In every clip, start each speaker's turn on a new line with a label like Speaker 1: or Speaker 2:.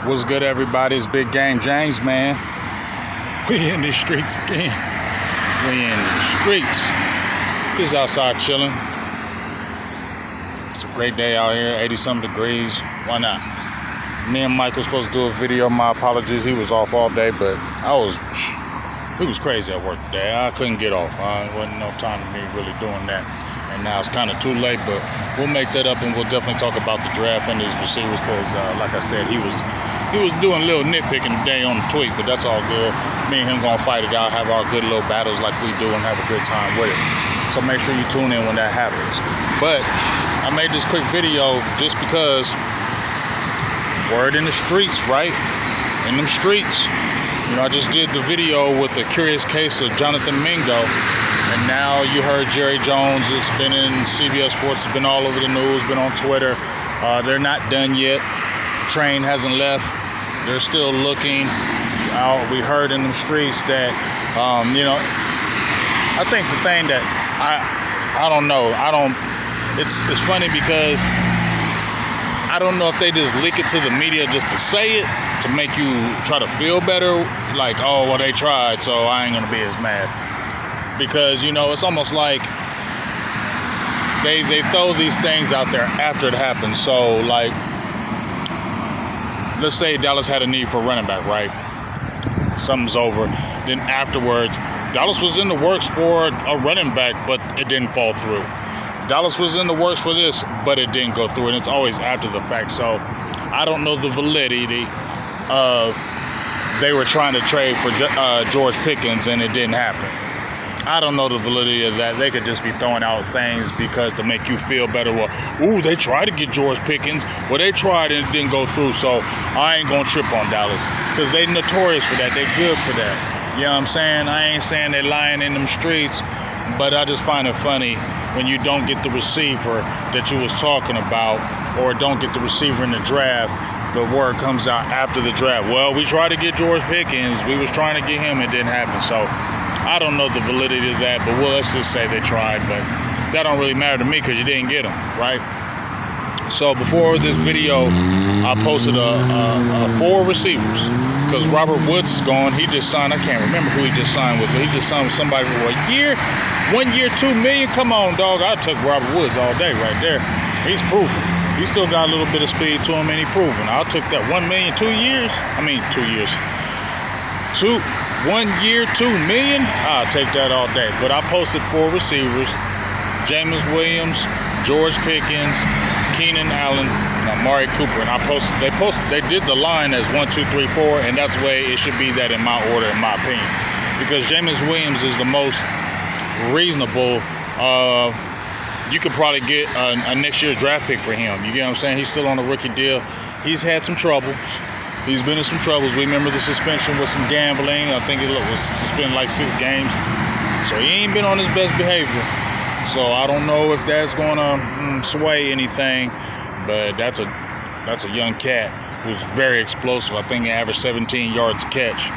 Speaker 1: What's good, everybody? It's Big Game James, man. We in the streets again. We in the streets. Just outside chilling. It's a great day out here, 80-something degrees. Why not? Me and Mike were supposed to do a video. My apologies. He was off all day, but it was crazy at work today. I couldn't get off. There wasn't no time to me really doing that. And now it's kind of too late, but we'll make that up, and we'll definitely talk about the draft and these receivers because, like I said, he was doing a little nitpicking today on the tweet, but that's all good. Me and him gonna fight it out, have our good little battles like we do, and have a good time with it. So make sure you tune in when that happens. But I made this quick video just because word in the streets, right? In them streets. You know, I just did the video with the curious case of Jonathan Mingo. And now you heard Jerry Jones. It's been in CBS Sports. It's been all over the news. Been on Twitter. They're not done yet. The train hasn't left. They're still looking. We heard in the streets that, you know, I think the thing that I don't know. It's funny because I don't know if they just leak it to the media just to say it, to make you try to feel better. Like, oh, well, they tried, so I ain't going to be as mad. Because, you know, it's almost like they throw these things out there after it happens. So, like, let's say Dallas had a need for a running back, right? Something's over. Then afterwards, Dallas was in the works for a running back, but it didn't fall through. Dallas was in the works for this, but it didn't go through. And it's always after the fact. So, I don't know the validity of they were trying to trade for George Pickens and it didn't happen. I don't know the validity of that. They could just be throwing out things because to make you feel better. Well, ooh, they tried to get George Pickens. Well, they tried and it didn't go through, so I ain't going to trip on Dallas because they notorious for that. They good for that. You know what I'm saying? I ain't saying they lying in them streets, but I just find it funny when you don't get the receiver that you was talking about or don't get the receiver in the draft. The word comes out after the draft. Well, we tried to get George Pickens. We was trying to get him. It didn't happen, so I don't know the validity of that, but let's just say they tried, but that don't really matter to me because you didn't get them, right? So before this video, I posted a 4 receivers because Robert Woods is gone. He just signed, I can't remember who he just signed with, but he just signed with somebody for a year, 1 year, $2 million. Come on, dog. I took Robert Woods all day right there. He's proven. He still got a little bit of speed to him, and he proven. I took that $1 million, 2 years. 2 years. 1 year, $2 million. I'll take that all day. But I posted 4 receivers: James Williams, George Pickens, Keenan Allen, and Amari Cooper. And they did the line as 1, 2, 3, 4, and that's the way it should be. That in my order, in my opinion, because James Williams is the most reasonable. You could probably get a next year draft pick for him. You get what I'm saying? He's still on a rookie deal. He's had some troubles. He's been in some troubles. We remember the suspension with some gambling. I think it was suspended like 6 games. So he ain't been on his best behavior. So I don't know if that's going to sway anything. But that's a young cat who's very explosive. I think he averaged 17 yards a catch.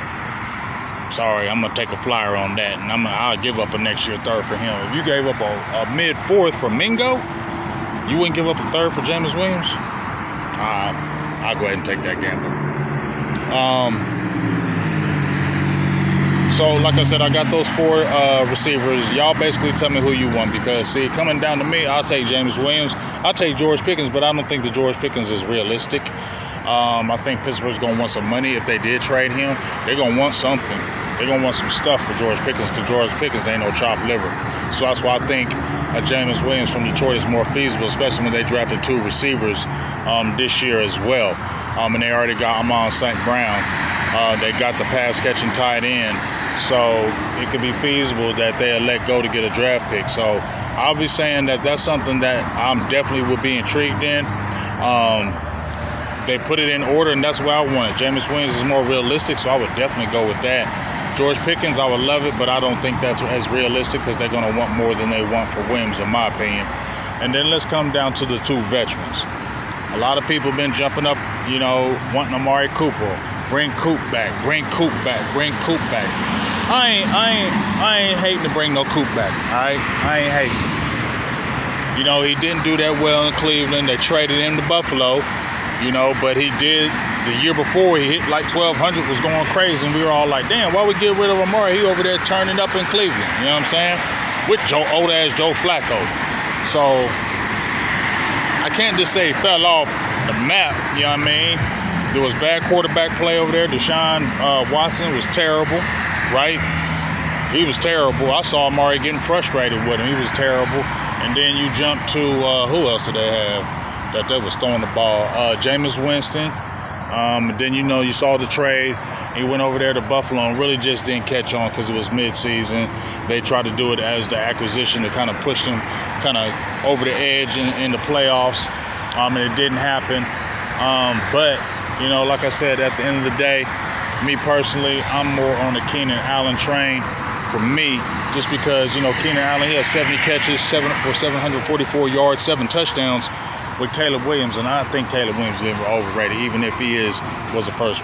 Speaker 1: Sorry, I'm going to take a flyer on that. And I'll give up a next year third for him. If you gave up a mid-4th for Mingo, you wouldn't give up a third for James Williams? I'll go ahead and take that gamble. So like I said, I got those 4 receivers. Y'all basically tell me who you want because, see, coming down to me, I'll take James Williams. I'll take George Pickens, but I don't think the George Pickens is realistic. I think Pittsburgh's going to want some money if they did trade him. They're going to want something. They're going to want some stuff for George Pickens because George Pickens ain't no chopped liver. So that's why I think James Williams from Detroit is more feasible, especially when they drafted 2 receivers this year as well. And they already got Amon St. Brown. They got the pass-catching tight end. So it could be feasible that they'll let go to get a draft pick. So I'll be saying that that's something that I'm definitely would be intrigued in. They put it in order, and that's what I want. James Williams is more realistic, so I would definitely go with that. George Pickens, I would love it, but I don't think that's as realistic because they're going to want more than they want for Williams, in my opinion. And then let's come down to the 2 veterans. A lot of people have been jumping up, you know, wanting Amari Cooper. Bring Coop back. Bring Coop back. Bring Coop back. I ain't hating to bring no Coop back. All right, I ain't hating. You know, he didn't do that well in Cleveland. They traded him to Buffalo. you know, but he did the year before. He hit like 1,200, was going crazy, and we were all like, damn, why we get rid of Amari? He over there turning up in Cleveland, you know what I'm saying? With old ass Joe Flacco. So I can't just say he fell off the map, you know what I mean? There was bad quarterback play over there. Deshaun Watson was terrible, right? He was terrible. I saw Amari getting frustrated with him. He was terrible. And then you jump to, who else did they have that they was throwing the ball? Jameis Winston. And then, you know, you saw the trade. He went over there to Buffalo and really just didn't catch on because it was midseason. They tried to do it as the acquisition to kind of push them kind of over the edge in the playoffs. And it didn't happen. But, you know, like I said, at the end of the day, me personally, I'm more on the Keenan Allen train. For me, just because, you know, Keenan Allen, he had 70 catches, 744 yards, 7 touchdowns with Caleb Williams, and I think Caleb Williams is a little overrated, even if he was the first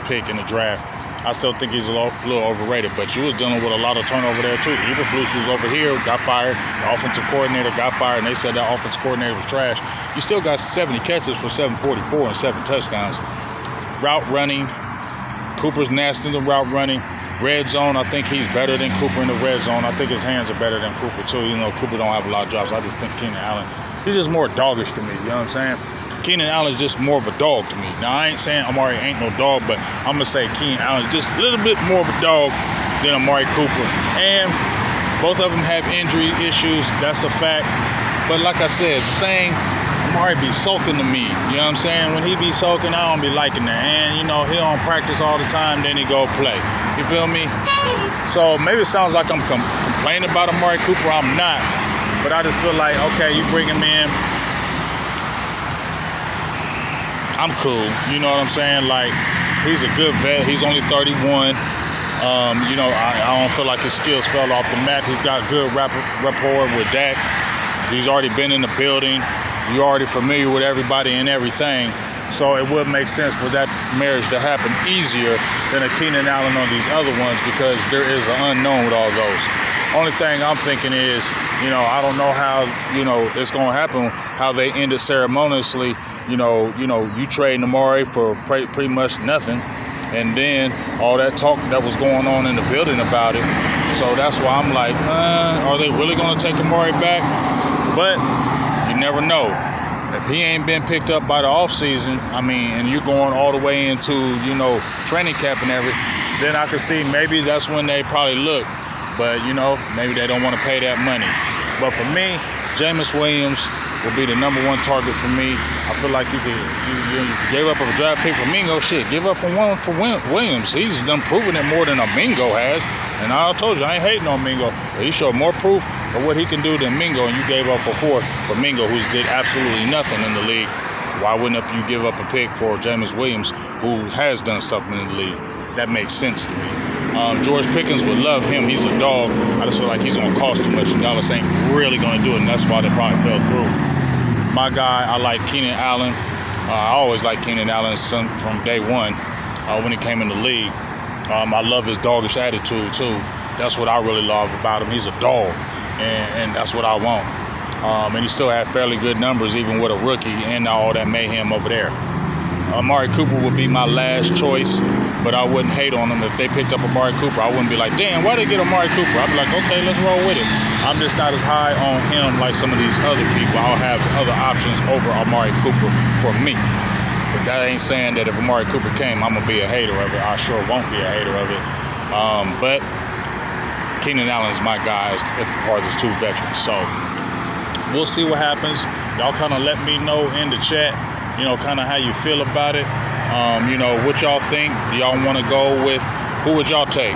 Speaker 1: pick in the draft. I still think he's a little overrated, but you was dealing with a lot of turnover there too. Eberflus was over here, got fired. The offensive coordinator got fired, and they said that offensive coordinator was trash. You still got 70 catches for 744 and 7 touchdowns. Route running, Cooper's nasty in the route running. Red zone, I think he's better than Cooper in the red zone. I think his hands are better than Cooper too. You know, Cooper don't have a lot of drops. I just think Keenan Allen, he's just more doggish to me. You know what I'm saying? Keenan Allen's just more of a dog to me. Now, I ain't saying Amari ain't no dog, but I'm going to say Keenan Allen's just a little bit more of a dog than Amari Cooper. And both of them have injury issues. That's a fact. But like I said, the thing, Amari be sulking to me. You know what I'm saying? When he be sulking, I don't be liking that. And, you know, he don't practice all the time, then he go play. You feel me? So maybe it sounds like I'm complaining about Amari Cooper. I'm not. But I just feel like, okay, you bring him in, I'm cool. You know what I'm saying? Like, he's a good vet. He's only 31. You know, I don't feel like his skills fell off the map. He's got good rapport with Dak. He's already been in the building. You're already familiar with everybody and everything. So it would make sense for that marriage to happen easier than a Keenan Allen on these other ones, because there is an unknown with all those. Only thing I'm thinking is, you know, I don't know how, you know, it's going to happen, how they end it ceremoniously. You know, you trade Amari for pretty much nothing. And then all that talk that was going on in the building about it. So that's why I'm like, are they really going to take Amari back? But you never know. If he ain't been picked up by the offseason, I mean, and you're going all the way into, you know, training camp and everything, then I could see maybe that's when they probably look. But, you know, maybe they don't want to pay that money. But for me, Jameis Williams will be the number one target for me. I feel like you gave up a draft pick for Mingo. Shit, give up for Williams. He's done proving it more than a Mingo has. And I told you, I ain't hating on Mingo. But he showed more proof of what he can do than Mingo. And you gave up a fourth for Mingo, who's did absolutely nothing in the league. Why wouldn't you give up a pick for Jameis Williams, who has done stuff in the league? That makes sense to me. George Pickens would love him. He's a dog. I just feel like he's going to cost too much, and Dallas ain't really going to do it, and that's why they probably fell through. My guy, I like Keenan Allen. I always liked Keenan Allen from day one when he came in the league. I love his doggish attitude, too. That's what I really love about him. He's a dog, and that's what I want. And he still had fairly good numbers, even with a rookie and all that mayhem over there. Amari Cooper would be my last choice, but I wouldn't hate on him. If they picked up Amari Cooper, I wouldn't be like, damn, why'd they get Amari Cooper? I'd be like, okay, let's roll with it. I'm just not as high on him like some of these other people. I'll have other options over Amari Cooper for me. But that ain't saying that if Amari Cooper came, I'm going to be a hater of it. I sure won't be a hater of it. But Keenan Allen's my guy as far as two veterans. So we'll see what happens. Y'all kind of let me know in the chat, you know, kind of how you feel about it. You know, what y'all think. Do y'all want to go with, who would y'all take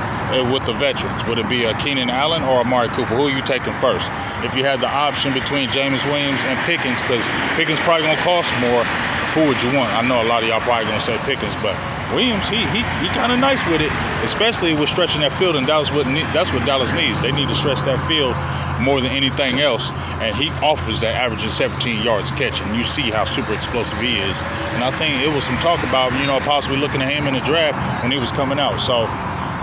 Speaker 1: with the veterans? Would it be a Keenan Allen or Amari Cooper? Who are you taking first? If you had the option between Jameis Williams and Pickens, because Pickens probably going to cost more, who would you want? I know a lot of y'all probably going to say Pickens, but Williams, he kind of nice with it, especially with stretching that field, and that's what Dallas needs. They need to stretch that field more than anything else, and he offers that, averaging 17 yards catch, and you see how super explosive he is. And I think it was some talk about, you know, possibly looking at him in the draft when he was coming out. So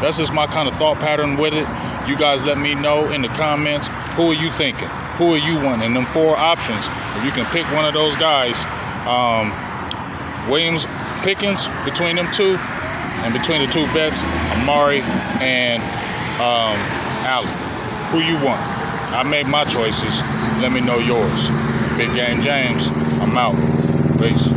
Speaker 1: that's just my kind of thought pattern with it. You guys let me know in the comments, who are you thinking? Who are you wanting? Them 4 options. If you can pick one of those guys, Williams, Pickens, between them two, and between the two vets, Amari and Allen. Who you want? I made my choices. Let me know yours. Big Game James, I'm out. Peace.